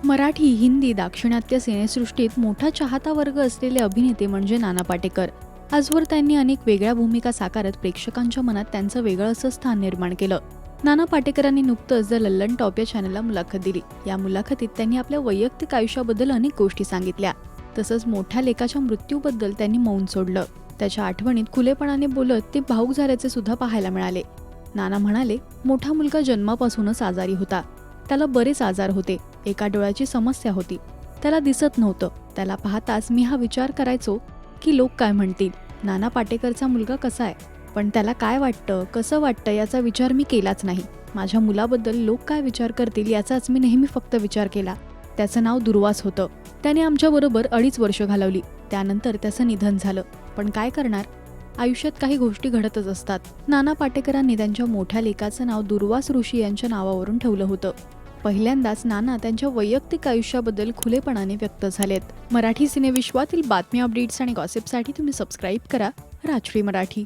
मराठी, हिंदी, दाक्षिणात्य सिनेसृष्टीत मोठा चाहता वर्ग असलेले अभिनेते म्हणजे नाना पाटेकर. आजवर त्यांनी अनेक वेगळ्या भूमिका साकारत प्रेक्षकांच्या मनात त्यांचं वेगळं असं स्थान निर्माण केलं. नाना पाटेकरांनी नुकतंच द लल्लन टॉप या चॅनलला मुलाखत दिली. या मुलाखतीत त्यांनी आपल्या वैयक्तिक आयुष्याबद्दल अनेक गोष्टी सांगितल्या. तसंच मोठ्या लेकाच्या मृत्यूबद्दल त्यांनी मौन सोडलं. त्याच्या आठवणीत खुलेपणाने बोलत ते भावूक झाल्याचे सुद्धा पाहायला मिळाले. नाना म्हणाले, मोठा मुलगा जन्मापासूनच आजारी होता. त्याला बरेच आजार होते. एका डोळ्याची समस्या होती. त्याला दिसत नव्हतं. त्याला पाहताच मी हा विचार करायचो की लोक काय म्हणतील, नाना पाटेकरचा मुलगा कसा आहे, पण त्याला काय वाटतं, कसं वाटतं याचा विचार मी केलाच नाही. माझ्या मुलाबद्दल लोक काय विचार करतील याचाच मी नेहमी फक्त विचार केला. त्याचं नाव दुर्वास होतं. त्याने आमच्याबरोबर 2.5 वर्ष घालवली. त्यानंतर त्याचं निधन झालं. पण काय करणार, आयुष्यात काही गोष्टी घडतच असतात. नाना पाटेकरांनी त्यांच्या मोठ्या लेकाचं नाव दुर्वास ऋषी यांच्या नावावरून ठेवलं होतं. पहिल्यांदाच नाना त्यांच्या वैयक्तिक आयुष्याबद्दल खुलेपणाने व्यक्त झालेत. मराठी सिनेविश्वातील बातमी, अपडेट्स आणि गॉसिपसाठी तुम्ही सबस्क्राईब करा राजश्री मराठी.